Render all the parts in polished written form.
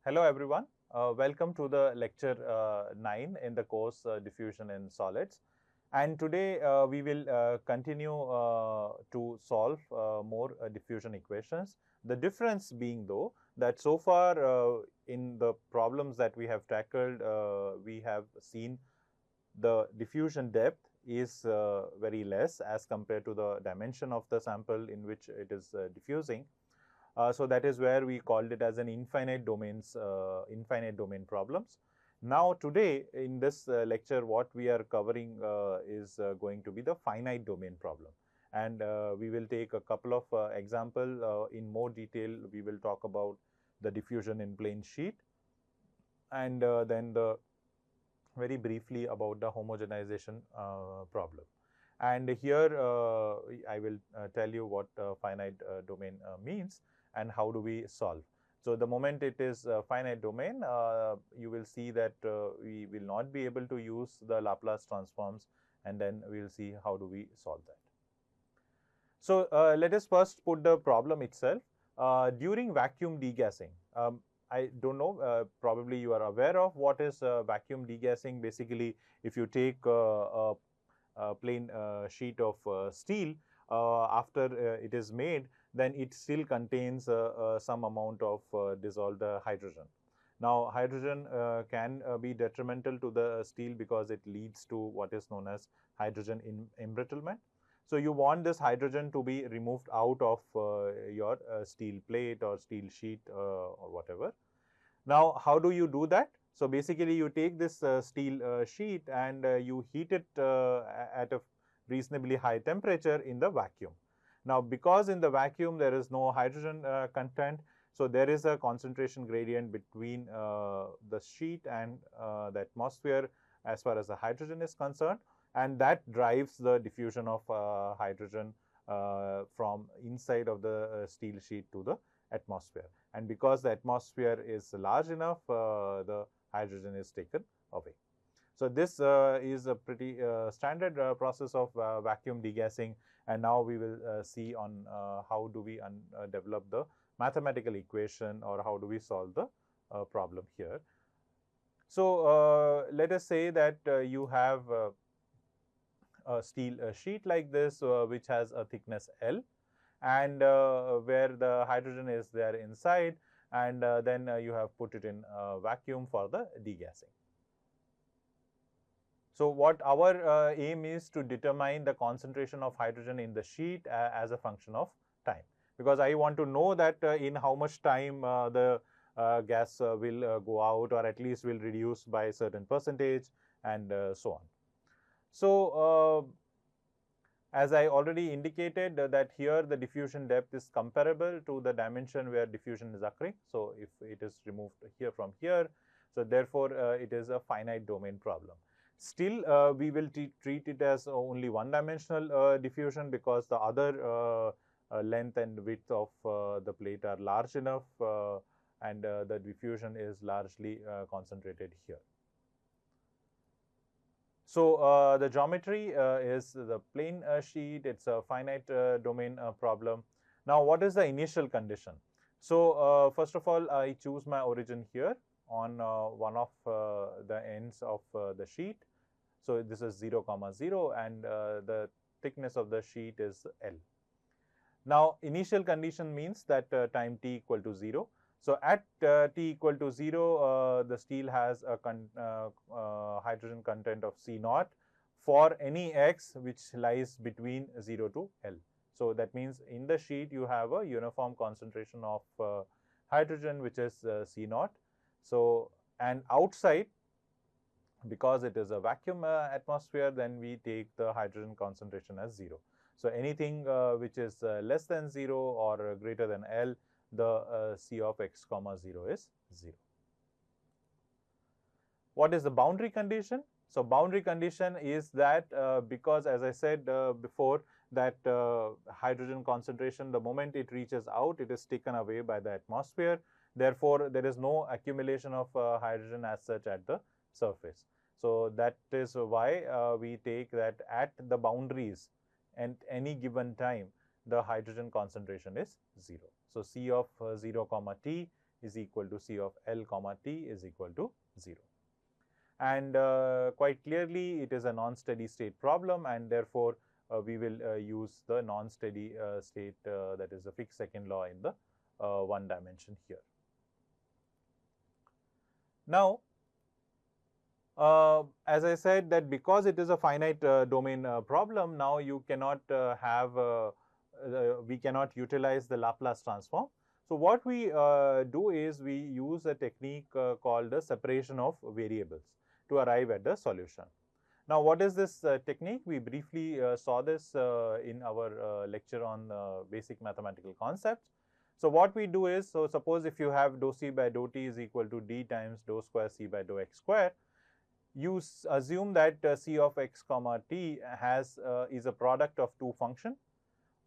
Hello everyone, welcome to the lecture 9 in the course Diffusion in Solids, and today we will continue to solve more diffusion equations. The difference being though that so far in the problems that we have tackled, we have seen the diffusion depth is very less as compared to the dimension of the sample in which it is diffusing. So that is where we called it as an infinite domain problems. Now today in this lecture, what we are covering is going to be the finite domain problem, and we will take a couple of example in more detail. We will talk about the diffusion in plane sheet, and then very briefly about the homogenization problem. And here I will tell you what finite domain means and how do we solve. So the moment it is finite domain, you will see that we will not be able to use the Laplace transforms, and then we will see how do we solve that. So let us first put the problem itself. During vacuum degassing, I don't know, probably you are aware of what is vacuum degassing. Basically, if you take a plain sheet of steel, after it is made, then it still contains some amount of dissolved hydrogen. Now, hydrogen can be detrimental to the steel because it leads to what is known as hydrogen embrittlement. So, you want this hydrogen to be removed out of your steel plate or steel sheet or whatever. Now, how do you do that? So, basically you take this steel sheet and you heat it at a reasonably high temperature in the vacuum. Now, because in the vacuum there is no hydrogen content, so there is a concentration gradient between the sheet and the atmosphere as far as the hydrogen is concerned, and that drives the diffusion of hydrogen from inside of the steel sheet to the atmosphere. And because the atmosphere is large enough, the hydrogen is taken away. So this is a pretty standard process of vacuum degassing, and now we will see on how do we develop the mathematical equation, or how do we solve the problem here. So let us say that you have a steel sheet like this which has a thickness L, and where the hydrogen is there inside, and then you have put it in vacuum for the degassing. So what our aim is to determine the concentration of hydrogen in the sheet as a function of time, because I want to know that in how much time the gas will go out, or at least will reduce by a certain percentage, and so on. So as I already indicated that here the diffusion depth is comparable to the dimension where diffusion is occurring. So if it is removed here from here, so therefore it is a finite domain problem. Still we will treat it as only one dimensional diffusion, because the other length and width of the plate are large enough, and the diffusion is largely concentrated here. So the geometry is the plane sheet. It's a finite domain problem. Now, what is the initial condition? So first of all, I choose my origin here on one of the ends of the sheet. So this is 0, 0, and the thickness of the sheet is L. Now, initial condition means that time t equal to 0. So at t equal to 0, the steel has a hydrogen content of C naught for any x which lies between 0 to L. So that means in the sheet you have a uniform concentration of hydrogen, which is C naught. So, and outside, because it is a vacuum atmosphere, then we take the hydrogen concentration as 0. So anything which is less than 0 or greater than L, the C of x comma 0 is 0. What is the boundary condition? So boundary condition is that because, as I said before, that hydrogen concentration, the moment it reaches out, it is taken away by the atmosphere. Therefore, there is no accumulation of hydrogen as such at the surface. So that is why we take that at the boundaries at any given time, the hydrogen concentration is 0. So C of 0 comma t is equal to C of L comma T is equal to 0. And quite clearly it is a non-steady state problem, and therefore we will use the non-steady state, that is the fixed second law, in the one dimension here. Now, as I said, that because it is a finite domain problem, now you cannot we cannot utilize the Laplace transform. So what we do is we use a technique called the separation of variables to arrive at the solution. Now, what is this technique? We briefly saw this in our lecture on basic mathematical concepts. So what we do is, so suppose if you have dou C by dou T is equal to D times dou square C by dou X square, you assume that C of x comma t is a product of two functions.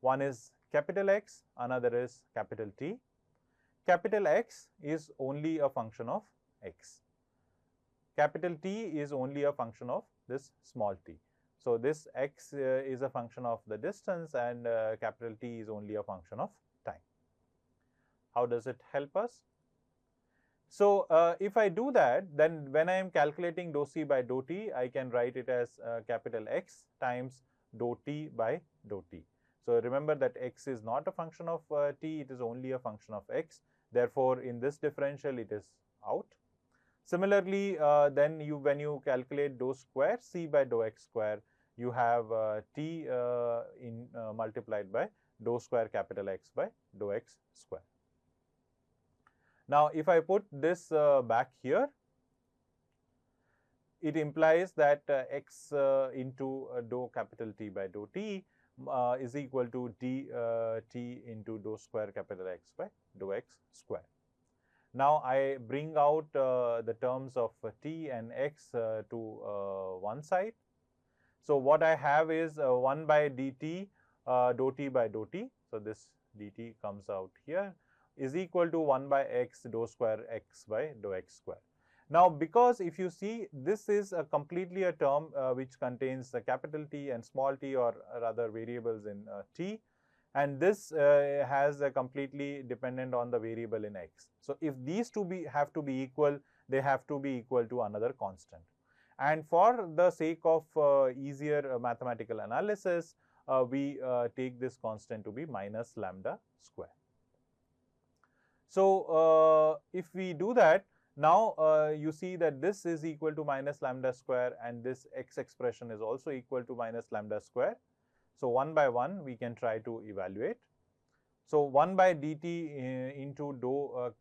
One is capital X, another is capital T. Capital X is only a function of x. Capital T is only a function of this small t. So this x is a function of the distance, and capital T is only a function of time. How does it help us? So if I do that, then when I am calculating dou C by dou T, I can write it as capital X times dou T by dou T. So remember that x is not a function of t, it is only a function of x. Therefore, in this differential it is out. Similarly, then when you calculate dou square C by dou X square, you have t multiplied by dou square capital X by dou X square. Now, if I put this back here, it implies that x into dou capital T by dou T is equal to d t into dou square capital X by dou X square. Now, I bring out the terms of t and x to one side. So, what I have is 1 by dt dou t by dou t. So, this dt comes out here, is equal to 1 by x dou square x by dou x square. Now, because if you see, this is completely a term which contains the capital T and small t, or rather variables in t, and this has a completely dependent on the variable in x. So, if these two have to be equal, they have to be equal to another constant. And for the sake of easier mathematical analysis, we take this constant to be minus lambda square. So, if we do that, now you see that this is equal to minus lambda square, and this x expression is also equal to minus lambda square. So, one by one we can try to evaluate. So, 1 by dt into dou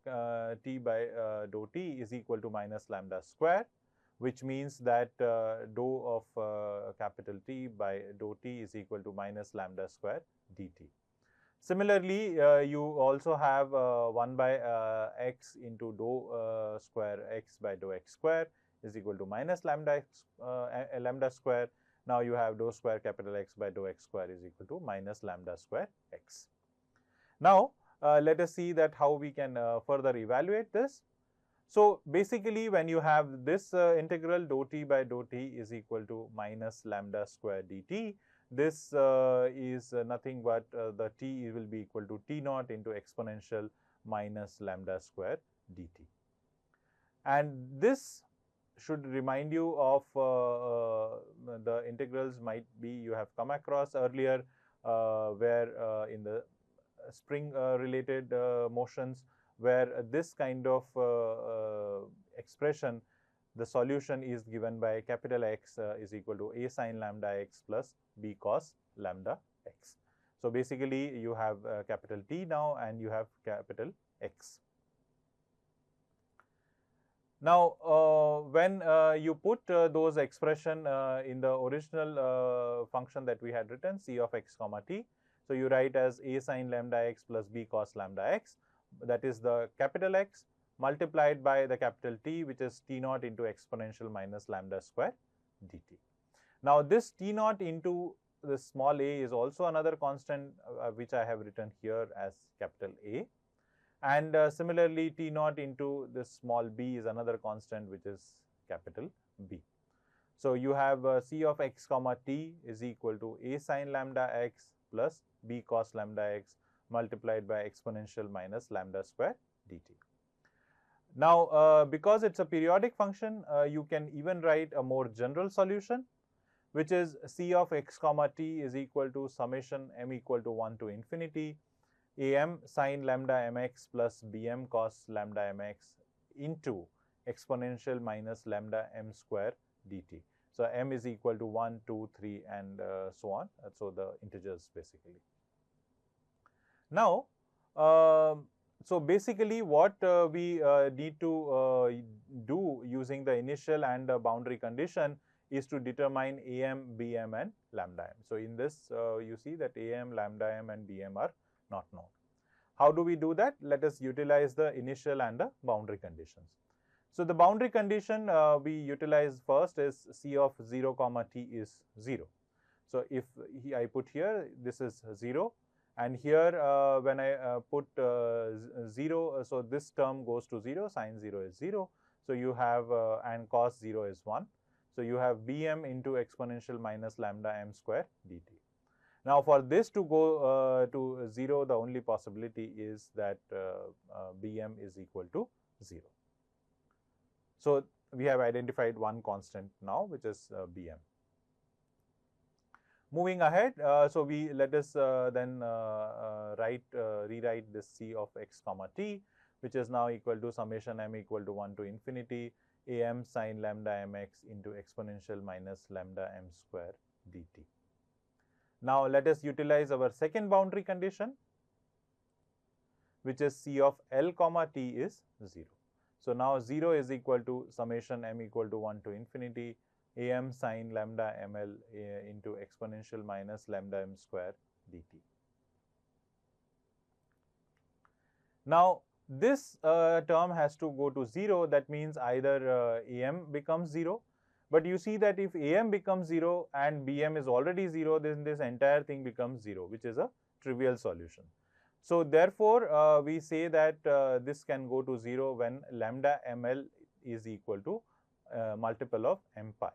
t by dou t is equal to minus lambda square, which means that dou of capital T by dou t is equal to minus lambda square dt. Similarly, you also have 1 by x into dou square x by dou x square is equal to minus lambda square. Now, you have dou square capital X by dou x square is equal to minus lambda square x. Now, let us see that how we can further evaluate this. So, basically when you have this integral dou t by dou t is equal to minus lambda square dt, this is nothing but the t will be equal to t naught into exponential minus lambda square dt. And this should remind you of the integrals might be you have come across earlier, where in the spring related motions, where this kind of expression, the solution is given by capital X is equal to a sin lambda x plus b cos lambda x. So, basically you have capital T now, and you have capital X. Now, when you put those expression in the original function that we had written, c of x comma t, so you write as a sin lambda x plus b cos lambda x, that is the capital X multiplied by the capital T, which is t naught into exponential minus lambda square dt. Now, this t naught into the small a is also another constant which I have written here as capital A, and similarly t naught into this small b is another constant which is capital B. So, you have c of x comma t is equal to a sin lambda x plus b cos lambda x multiplied by exponential minus lambda square dt. Now, because it's a periodic function, you can even write a more general solution, which is C of x comma t is equal to summation m equal to 1 to infinity am sin lambda mx plus bm cos lambda mx into exponential minus lambda m square dt. So, m is equal to 1, 2, 3 and so on. So, the integers basically. Now, so basically what we need to do using the initial and boundary condition is to determine am, bm and lambda m. So, in this you see that am, lambda m and bm are not known. How do we do that? Let us utilize the initial and the boundary conditions. So, the boundary condition we utilize first is C of 0 comma t is 0. So, if I put here this is 0 and here when I put 0, so this term goes to 0, sin 0 is 0. So, you have and cos 0 is 1. So, you have bm into exponential minus lambda m square dt. Now, for this to go to 0, the only possibility is that bm is equal to 0. So, we have identified one constant now, which is bm. Moving ahead, so we let us then rewrite this C of x comma t, which is now equal to summation m equal to 1 to infinity am sin lambda mx into exponential minus lambda m square dt. Now, let us utilize our second boundary condition, which is C of L comma t is 0. So, now 0 is equal to summation m equal to 1 to infinity am sin lambda ml into exponential minus lambda m square dt. Now, this term has to go to 0, that means either am becomes 0, but you see that if am becomes 0 and bm is already 0, then this entire thing becomes 0, which is a trivial solution. So, therefore, we say that this can go to 0 when lambda ml is equal to multiple of m pi.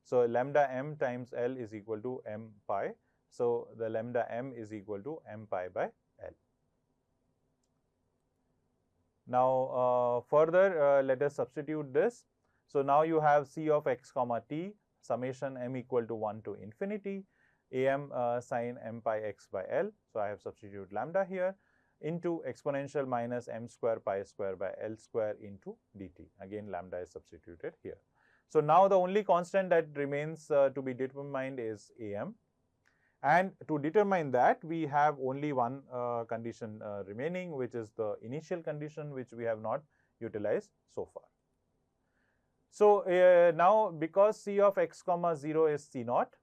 So, lambda m times L is equal to m pi. So, the lambda m is equal to m pi by L. Now, further let us substitute this. So, now you have C of x comma t summation m equal to 1 to infinity am sin m pi x by L. So, I have substituted lambda here into exponential minus m square pi square by L square into dt. Again lambda is substituted here. So, now the only constant that remains to be determined is am, and to determine that we have only one condition remaining, which is the initial condition, which we have not utilized so far. So, now because C of x comma 0 is C naught,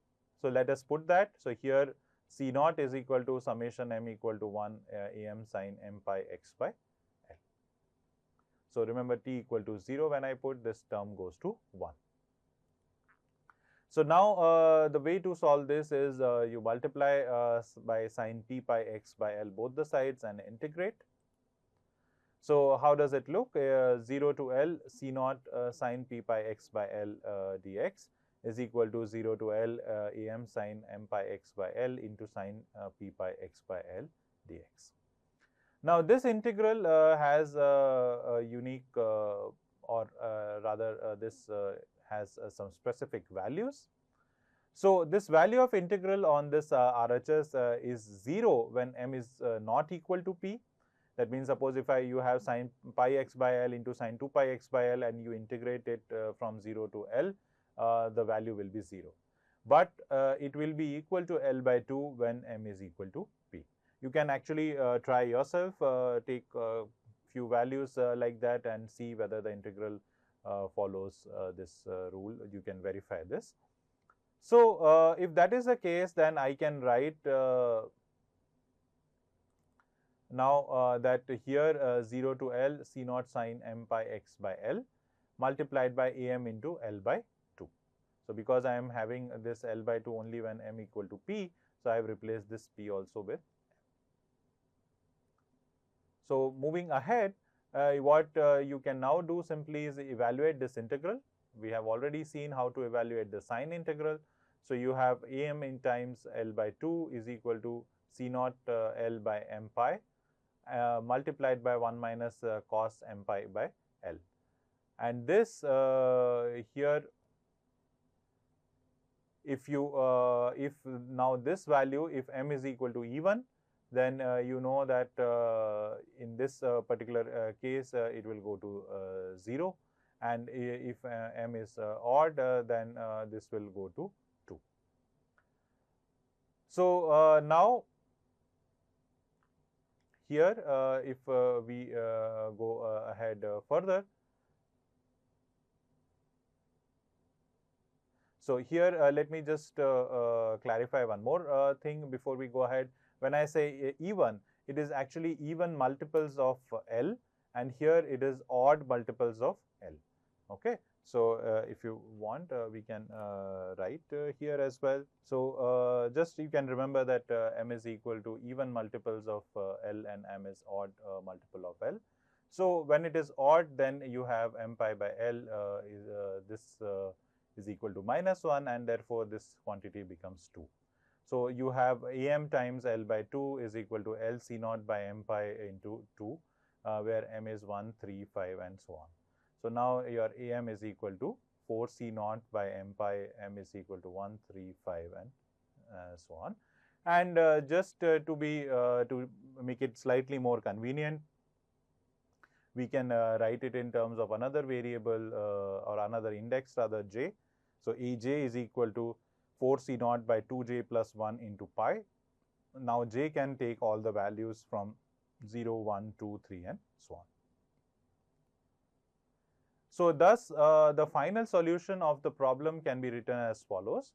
so let us put that. So, here C naught is equal to summation m equal to 1 am sin m pi x by L. So, remember t equal to 0, when I put this term goes to 1. So, now the way to solve this is you multiply by sin p pi x by L both the sides and integrate. So, how does it look? 0 to L C naught sin p pi x by L dx is equal to 0 to L am sin m pi x by L into sin p pi x by L dx. Now, this integral has a unique or rather this has some specific values. So, this value of integral on this RHS is 0 when m is not equal to p. That means, suppose if you have sin pi x by L into sin 2 pi x by L and you integrate it from 0 to L, the value will be 0. But it will be equal to L by 2 when m is equal to p. You can actually try yourself, take few values like that and see whether the integral follows this rule. You can verify this. So, if that is the case, then I can write now that here 0 to L C naught sin m pi x by L multiplied by am into L by 2. So, because I am having this L by 2 only when m equal to p, so I have replaced this p also with m. So, moving ahead, what you can now do simply is evaluate this integral. We have already seen how to evaluate the sine integral. So, you have am in times L by 2 is equal to C naught L by m pi multiplied by 1 minus cos m pi by L. And this here, if now this value, if m is equal to even, then you know that in this particular case it will go to 0, and if m is odd, then this will go to 2. So now here if we go ahead further, so here let me just clarify one more thing before we go ahead. When I say even, it is actually even multiples of L, and here it is odd multiples of L. Okay. So if you want, we can write here as well. So just you can remember that m is equal to even multiples of L, and m is odd multiple of L. So when it is odd, then you have m pi by L is equal to -1, and therefore this quantity becomes 2. So you have am times L by 2 is equal to L C naught by m pi into 2, where m is 1, 3, 5, and so on. So now your am is equal to 4 C naught by m pi, m is equal to 1, 3, 5, and so on. And just to make it slightly more convenient, we can write it in terms of another variable or another index, rather j. So Aj is equal to 4 C naught by 2j plus 1 into pi. Now j can take all the values from 0, 1, 2, 3, and so on. So thus the final solution of the problem can be written as follows: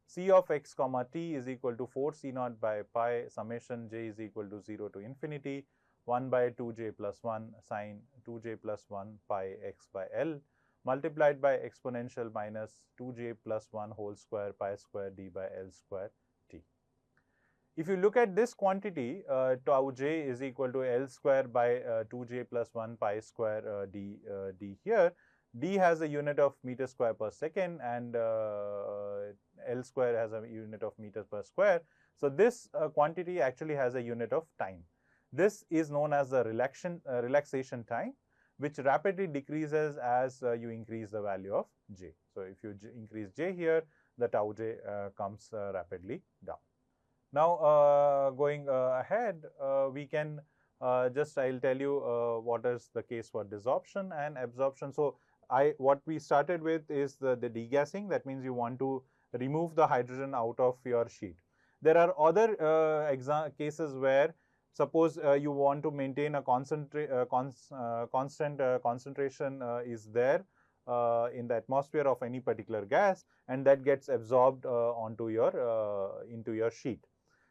C of x comma t is equal to 4 C naught by pi summation j is equal to 0 to infinity 1 by 2j plus 1 sine 2j plus 1 pi x by L multiplied by exponential minus 2j plus 1 whole square pi square d by L square t. If you look at this quantity, tau j is equal to L square by 2j plus 1 pi square d here. D has a unit of meter square per second, and L square has a unit of meters per square. So this quantity actually has a unit of time. This is known as the relaxation time, which rapidly decreases as you increase the value of j. So if you increase j here, the tau j comes rapidly down. Now going ahead, we can I'll tell you what is the case for desorption and absorption. So what we started with is the degassing. That means you want to remove the hydrogen out of your sheet. There are other cases where, suppose you want to maintain a constant concentration is there in the atmosphere of any particular gas, and that gets absorbed onto your into your sheet.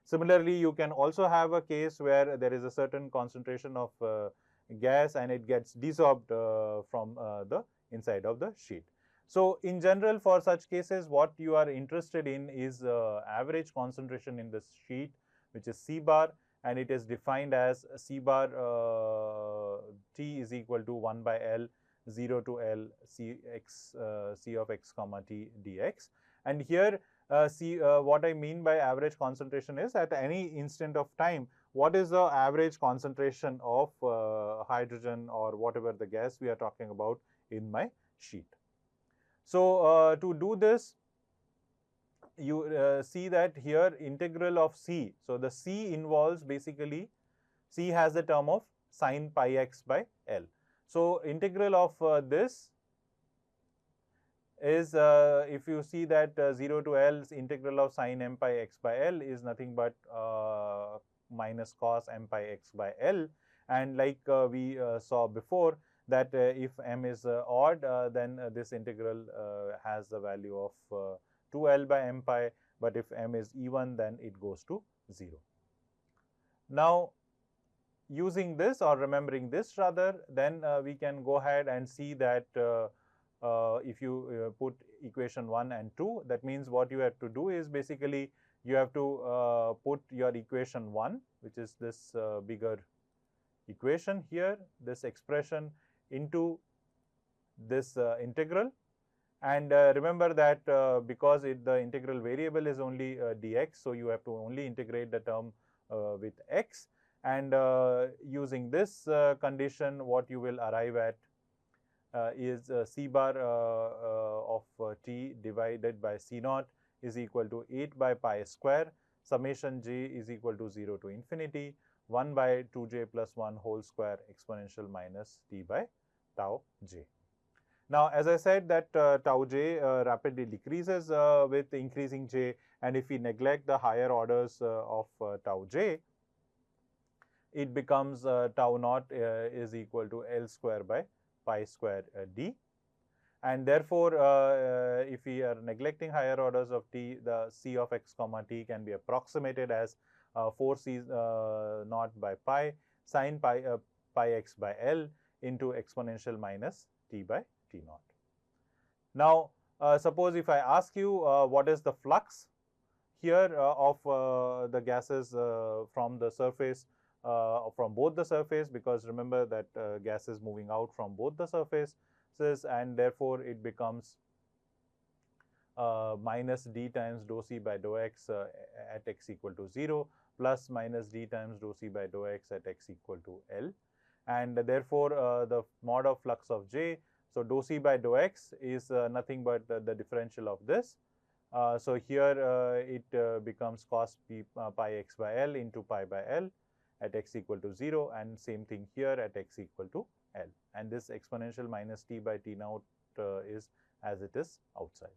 Similarly, you can also have a case where there is a certain concentration of gas and it gets desorbed from the inside of the sheet. So in general, for such cases, what you are interested in is average concentration in the sheet, which is C bar, and it is defined as C bar T is equal to 1 by L 0 to L C of x comma t dx. And here what I mean by average concentration is at any instant of time, what is the average concentration of hydrogen or whatever the gas we are talking about in my sheet. So to do this, you see that here integral of C. So the C involves basically, C has the term of sine pi x by L. So integral of this is if you see that 0 to L's integral of sine m pi x by L is nothing but minus cos m pi x by L, and like we saw before that if m is odd, then this integral has the value of 2L by m pi, but if m is even, then it goes to 0. Now using this, or remembering this rather, then we can go ahead and see that if you put equation 1 and 2, that means what you have to do is basically you have to put your equation 1, which is this bigger equation here, this expression, into this integral. And remember that because the integral variable is only dx, so you have to only integrate the term with x. And using this condition, what you will arrive at is C bar of T divided by C naught is equal to 8 by pi square summation j is equal to 0 to infinity 1 by 2j plus 1 whole square exponential minus T by tau j. Now, as I said that tau j rapidly decreases with increasing j, and if we neglect the higher orders of tau j, it becomes tau naught is equal to L square by pi square d. And therefore, if we are neglecting higher orders of t, the c of x comma t can be approximated as 4 c naught by pi sine pi x by L into exponential minus t by t naught. Now, suppose if I ask you what is the flux here of the gases from the surface, from both the surface, because remember that gas is moving out from both the surfaces, and therefore it becomes minus d times dou c by dou x at x equal to 0 plus minus d times dou c by dou x at x equal to L, and therefore the mod of flux of j, so dou c by dou x is nothing but the differential of this. So here it becomes cos pi x by L into pi by L at x equal to 0, and same thing here at x equal to L, and this exponential minus t by t naught is as it is outside.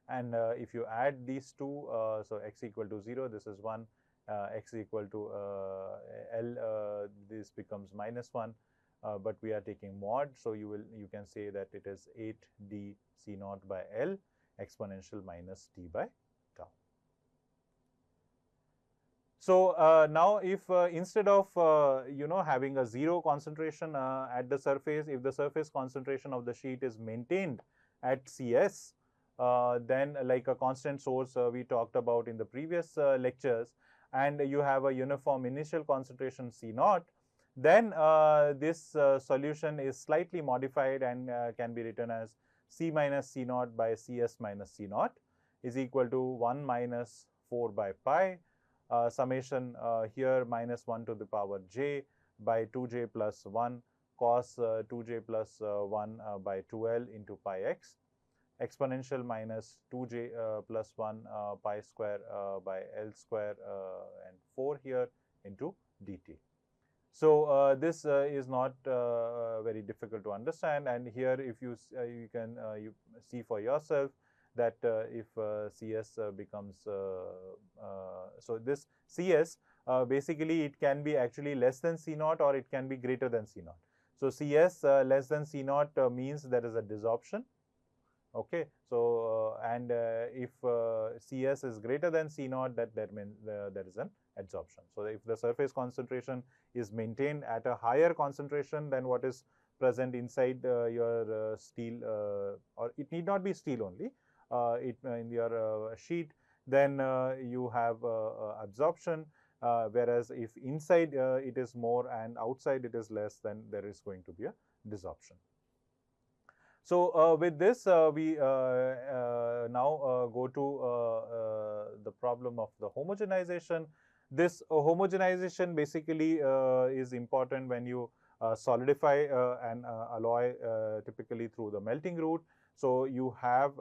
And if you add these two, so x equal to 0, this is 1, x equal to L, this becomes minus 1, but we are taking mod, so you can say that it is 8 d c naught by L exponential minus t by tau. So now if instead of having a 0 concentration at the surface, if the surface concentration of the sheet is maintained at Cs, then like a constant source we talked about in the previous lectures, and you have a uniform initial concentration C naught, then this solution is slightly modified and can be written as C minus C naught by Cs minus C naught is equal to 1 minus 4 by pi summation here minus 1 to the power j by 2j plus 1 cos 2j plus 1 by 2L into pi x exponential minus 2j plus 1 pi square by L square and 4 here into dt. So this is not very difficult to understand, and here if you can see for yourself that if Cs becomes so this Cs basically it can be actually less than C naught or it can be greater than C naught. So Cs less than C naught means there is a desorption. Okay, so and if Cs is greater than C naught, that means there is an adsorption. So if the surface concentration is maintained at a higher concentration than what is present inside your steel, or it need not be steel only, in your sheet, then you have absorption, whereas if inside it is more and outside it is less, then there is going to be a desorption. So with this we now go to the problem of the homogenization. This homogenization basically is important when you solidify an alloy typically through the melting route. So you have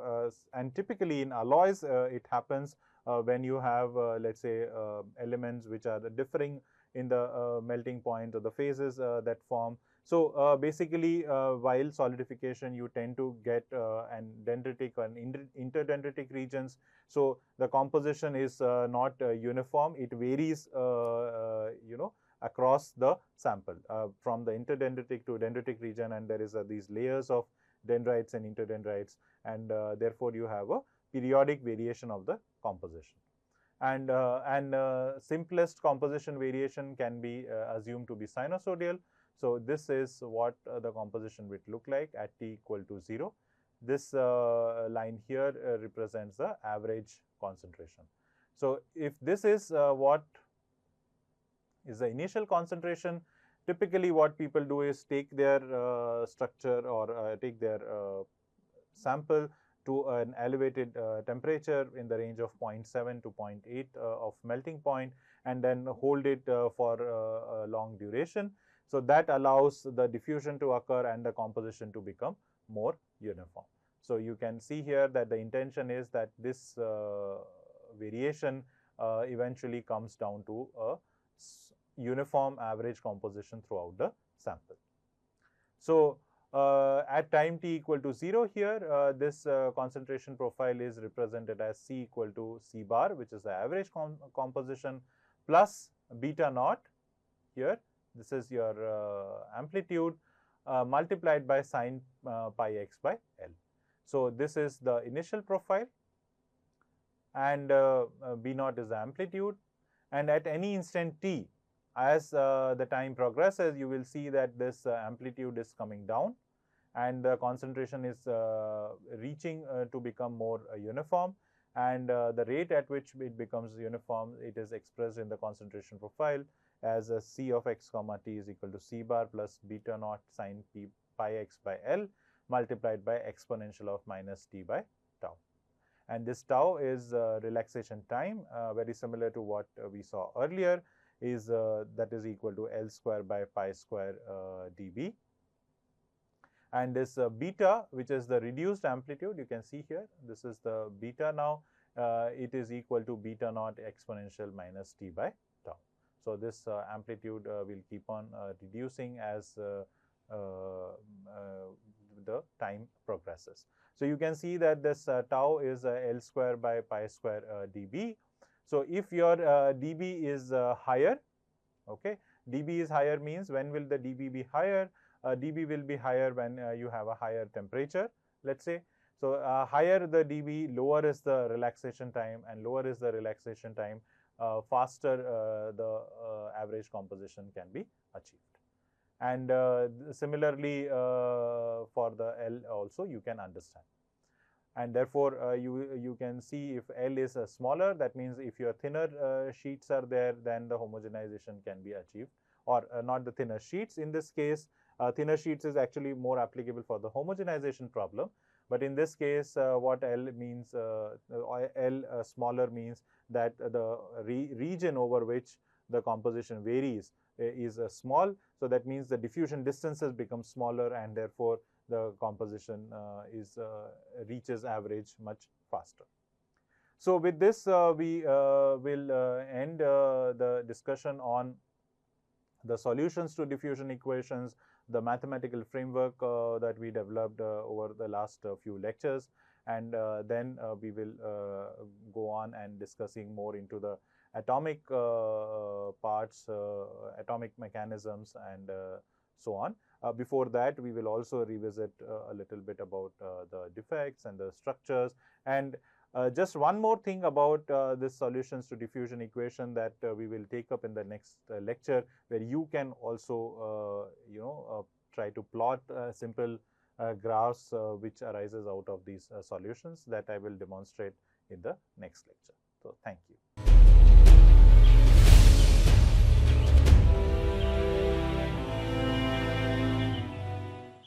and typically in alloys it happens when you have let's say elements which are differing in the melting point or the phases that form. So basically while solidification you tend to get an dendritic and interdendritic regions. So the composition is not uniform, it varies across the sample from the interdendritic to dendritic region, and there is these layers of dendrites and interdendrites, and therefore you have a periodic variation of the composition. And simplest composition variation can be assumed to be sinusoidal. So this is what the composition would look like at t equal to 0. This line here represents the average concentration. So if this is what is the initial concentration, typically what people do is take their structure or take their sample to an elevated temperature in the range of 0.7 to 0.8 of melting point, and then hold it for a long duration. So that allows the diffusion to occur and the composition to become more uniform. So you can see here that the intention is that this variation eventually comes down to a uniform average composition throughout the sample. So at time t equal to 0 here, this concentration profile is represented as C equal to C bar, which is the average composition, plus beta naught here. This is your amplitude multiplied by sine pi x by L. So this is the initial profile, and B naught is the amplitude, and at any instant t, as the time progresses, you will see that this amplitude is coming down and the concentration is reaching to become more uniform, and the rate at which it becomes uniform, it is expressed in the concentration profile as C of x comma t is equal to C bar plus beta naught sine pi x by L multiplied by exponential of minus t by tau. And this tau is relaxation time, very similar to what we saw earlier, is that is equal to L square by pi square dB. And this beta, which is the reduced amplitude, you can see here, this is the beta now, it is equal to beta naught exponential minus t by tau. So this amplitude will keep on reducing as the time progresses. So you can see that this tau is L square by pi square dB. So if your dB is higher, okay, dB is higher means when will the dB be higher? dB will be higher when you have a higher temperature, let's say. So higher the dB, lower is the relaxation time, and lower is the relaxation time, faster the average composition can be achieved. And similarly for the L also you can understand. And therefore you can see if L is smaller, that means if your thinner sheets are there, then the homogenization can be achieved, or not the thinner sheets. In this case, thinner sheets is actually more applicable for the homogenization problem, but in this case what L means, L smaller means that the region over which the composition varies is small. So that means the diffusion distances become smaller, and therefore the composition reaches average much faster. So with this we will end the discussion on the solutions to diffusion equations, the mathematical framework that we developed over the last few lectures, and then we will go on and discussing more into the atomic parts, atomic mechanisms, and so on. Before that, we will also revisit a little bit about the defects and the structures. And just one more thing about this solutions to diffusion equation that we will take up in the next lecture, where you can also try to plot simple graphs which arises out of these solutions, that I will demonstrate in the next lecture. So thank you.